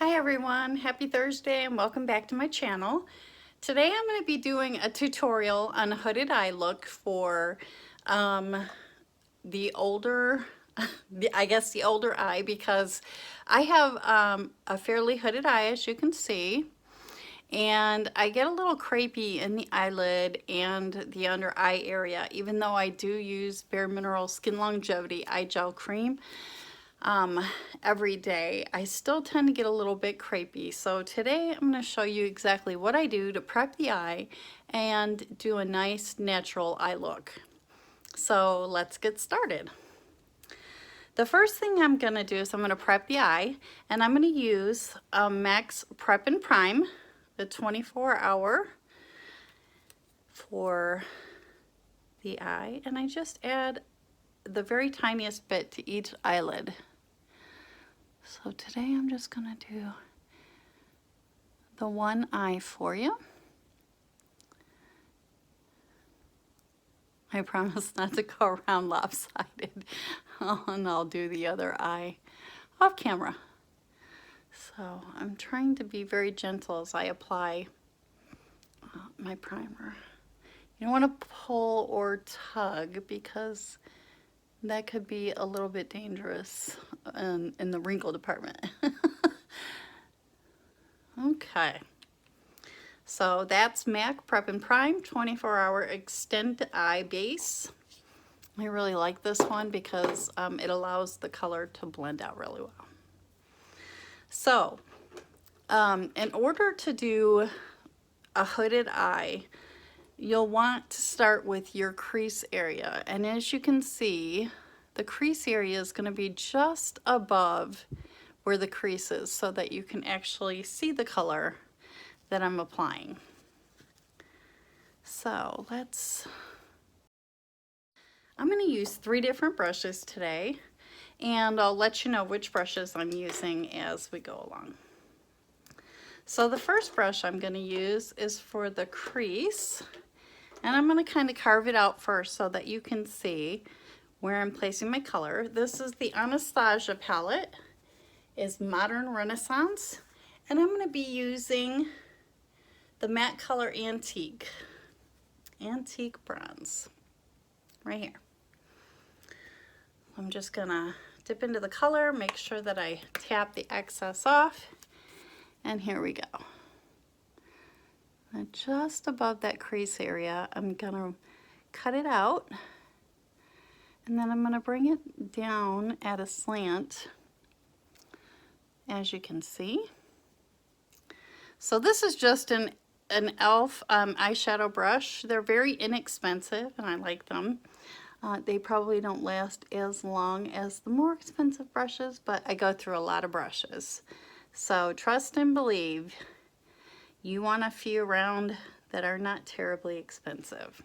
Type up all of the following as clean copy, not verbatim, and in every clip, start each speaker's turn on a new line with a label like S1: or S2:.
S1: Hi everyone, happy Thursday and welcome back to my channel. Today I'm going to be doing a tutorial on a hooded eye look for the older, the older eye, because I have a fairly hooded eye, as you can see, and I get a little crepey in the eyelid and the under eye area, even though I do use Bare Minerals Skin Longevity Eye Gel Cream every day. I still tend to get a little bit crepey. So today I'm going to show you exactly what I do to prep the eye and do a nice natural eye look. So let's get started. The first thing I'm going to do is I'm going to prep the eye, and I'm going to use Max Prep and Prime, the 24-hour for the eye, and I just add the very tiniest bit to each eyelid. So today I'm just going to do the one eye for you. I promise not to go around lopsided, and I'll do the other eye off camera. So I'm trying to be very gentle as I apply my primer. You don't want to pull or tug because that could be a little bit dangerous in the wrinkle department. Okay, so that's MAC Prep and Prime 24-hour Extend Eye Base. I really like this one because it allows the color to blend out really well. So in order to do a hooded eye, you'll want to start with your crease area, and as you can see, the crease area is going to be just above where the crease is so that you can actually see the color that I'm applying. So I'm going to use 3 different brushes today, and I'll let you know which brushes I'm using as we go along. So the first brush I'm going to use is for the crease, and I'm going to kind of carve it out first so that you can see where I'm placing my color. This is the Anastasia palette, is Modern Renaissance, and I'm going to be using the matte color Antique Bronze right here. I'm just going to dip into the color, make sure that I tap the excess off, and here we go. And just above that crease area, I'm going to cut it out, and then I'm going to bring it down at a slant, as you can see. So this is just an e.l.f. eyeshadow brush. They're very inexpensive, and I like them. They probably don't last as long as the more expensive brushes, but I go through a lot of brushes. So trust and believe, you want a few around that are not terribly expensive.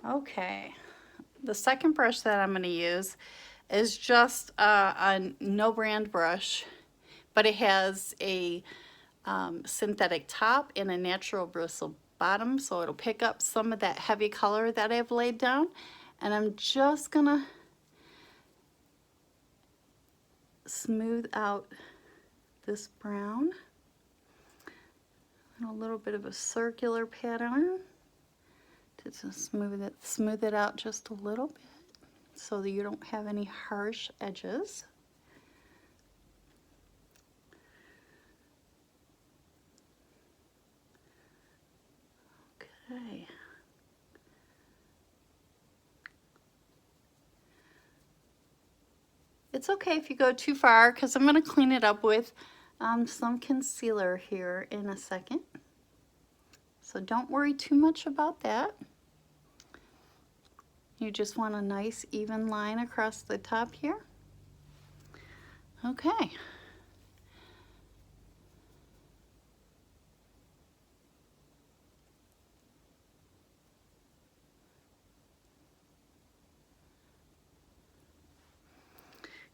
S1: Okay, the second brush that I'm going to use is just a no brand brush, but it has a synthetic top and a natural bristle bottom, so it'll pick up some of that heavy color that I've laid down. And I'm just gonna smooth out this brown and a little bit of a circular pattern to just smooth it out just a little bit so that you don't have any harsh edges. Okay. It's okay if you go too far because I'm going to clean it up with some concealer here in a second. So don't worry too much about that. You just want a nice even line across the top here. Okay.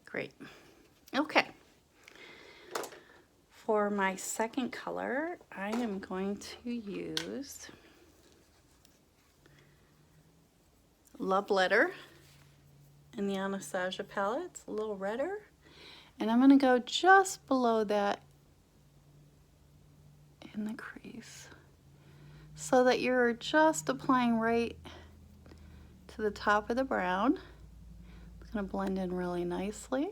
S1: Great. Okay. For my second color, I am going to use Love Letter in the Anastasia palette. It's a little redder. And I'm going to go just below that in the crease so that you're just applying right to the top of the brown. It's going to blend in really nicely.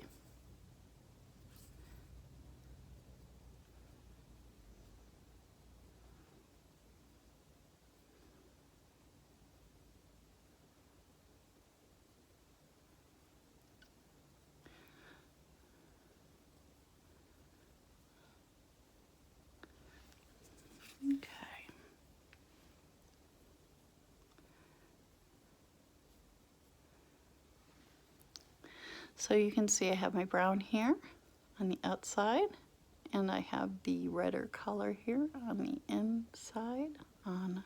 S1: Okay. So you can see I have my brown here on the outside, and I have the redder color here on the inside on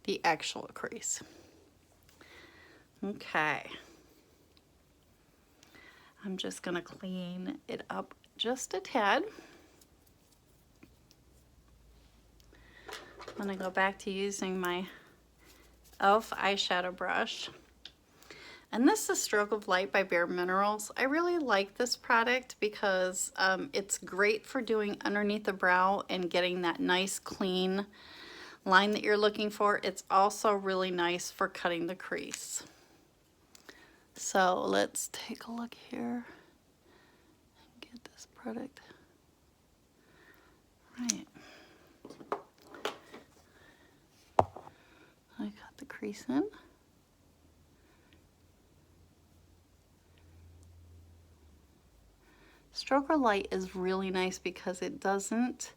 S1: the actual crease. Okay. I'm just going to clean it up just a tad. I'm going to go back to using my e.l.f. eyeshadow brush. And this is Stroke of Light by Bare Minerals. I really like this product because it's great for doing underneath the brow and getting that nice clean line that you're looking for. It's also really nice for cutting the crease. So let's take a look here and get this product right. I got the crease in. Stroke of Light is really nice because it doesn't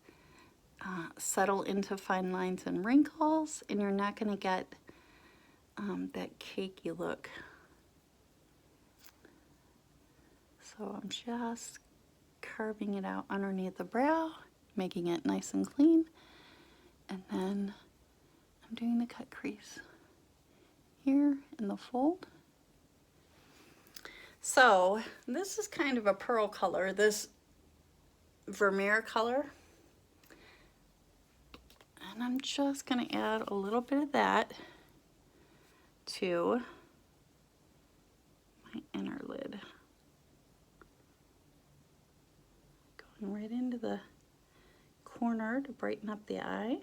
S1: settle into fine lines and wrinkles, and you're not going to get that cakey look. So I'm just carving it out underneath the brow, making it nice and clean, and then I'm doing the cut crease here in the fold. So this is kind of a pearl color, this Vermeer color, and I'm just going to add a little bit of that to my inner lid. Going right into the corner to brighten up the eye.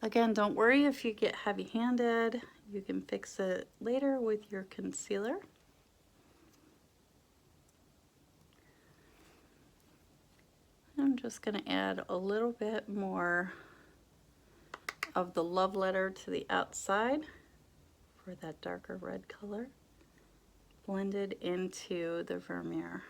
S1: Again, don't worry if you get heavy-handed. You can fix it later with your concealer. I'm just going to add a little bit more of the love letter to the outside for that darker red color, blended into the Vermeer.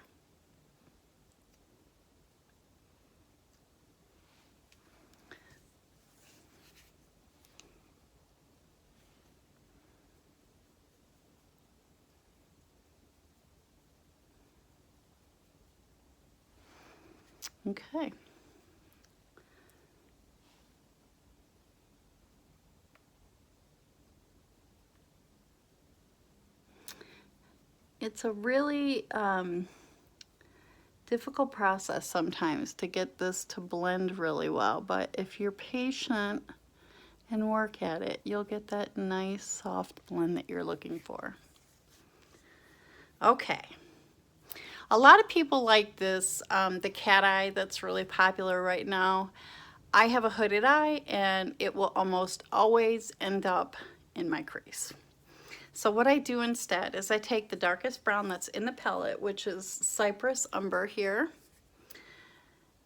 S1: Okay. It's a really difficult process sometimes to get this to blend really well, but if you're patient and work at it, you'll get that nice soft blend that you're looking for. Okay. A lot of people like this, the cat eye that's really popular right now. I have a hooded eye and it will almost always end up in my crease. So what I do instead is I take the darkest brown that's in the palette, which is Cypress Umber here,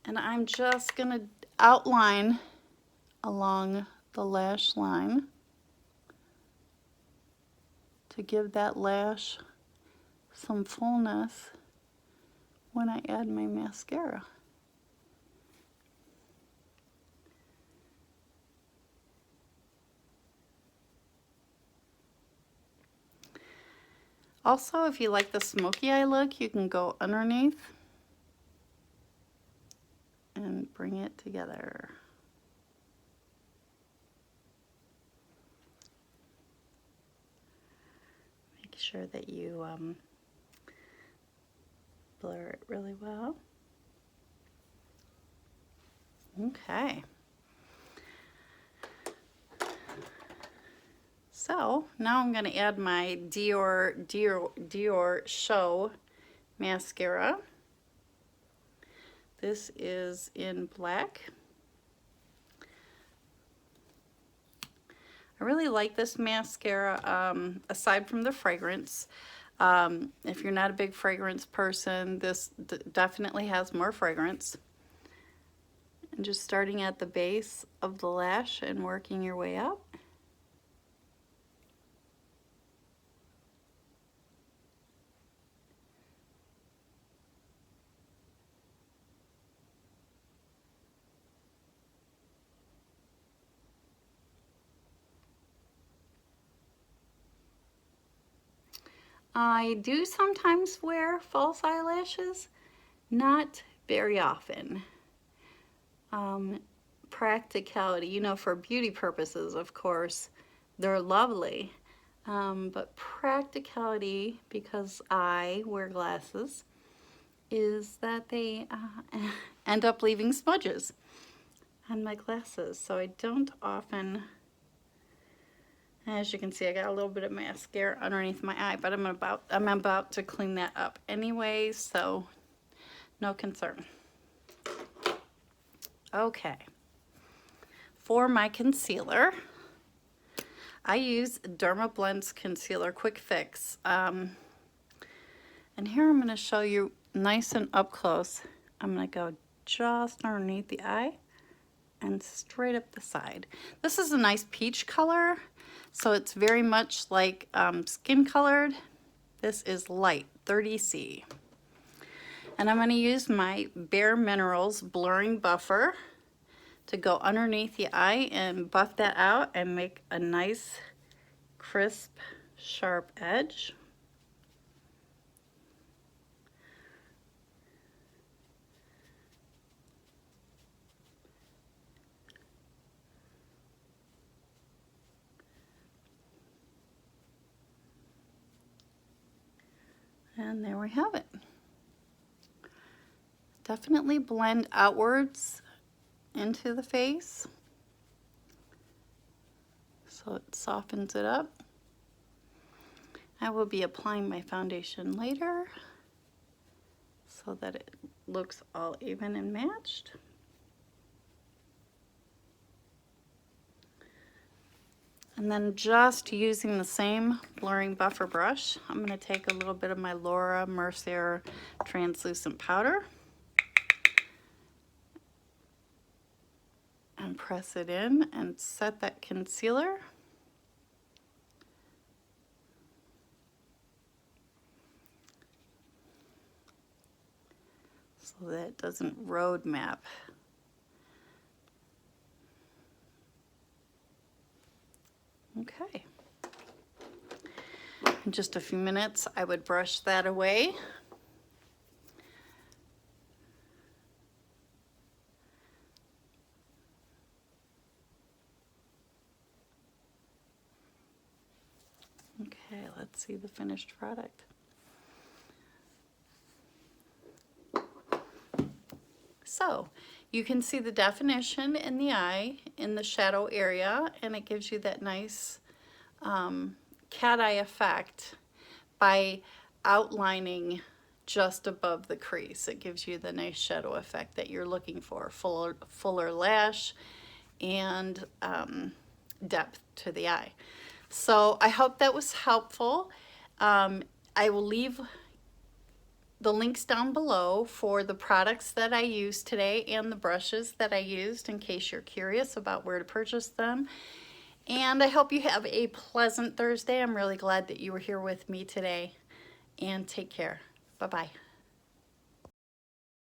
S1: and I'm just going to outline along the lash line to give that lash some fullness when I add my mascara. Also, if you like the smoky eye look, you can go underneath and bring it together. Make sure that you blur it really well. Okay. So now I'm going to add my Dior Show mascara. This is in black. I really like this mascara, aside from the fragrance. If you're not a big fragrance person, this definitely has more fragrance. And just starting at the base of the lash and working your way up. I do sometimes wear false eyelashes, not very often. Practicality, you know, for beauty purposes, of course, they're lovely. But practicality, because I wear glasses, is that they end up leaving smudges on my glasses. So I don't often, as you can see, I got a little bit of mascara underneath my eye, but I'm about to clean that up anyway, so no concern. Okay. For my concealer, I use Dermablend's Concealer Quick Fix. And here I'm going to show you nice and up close. I'm going to go just underneath the eye and straight up the side. This is a nice peach color, so it's very much like skin colored. This is light, 30C. And I'm going to use my Bare Minerals Blurring Buffer to go underneath the eye and buff that out and make a nice, crisp, sharp edge. And there we have it. Definitely blend outwards into the face so it softens it up. I will be applying my foundation later so that it looks all even and matched. And then just using the same blurring buffer brush, I'm going to take a little bit of my Laura Mercier translucent powder and press it in and set that concealer. So that it doesn't road map. Okay. In just a few minutes, I would brush that away. Okay, let's see the finished product. So you can see the definition in the eye in the shadow area, and it gives you that nice cat eye effect by outlining just above the crease. It gives you the nice shadow effect that you're looking for, fuller lash and depth to the eye. So I hope that was helpful. I will leave the links down below for the products that I used today and the brushes that I used in case you're curious about where to purchase them. And I hope you have a pleasant Thursday. I'm really glad that you were here with me today. And take care. Bye-bye.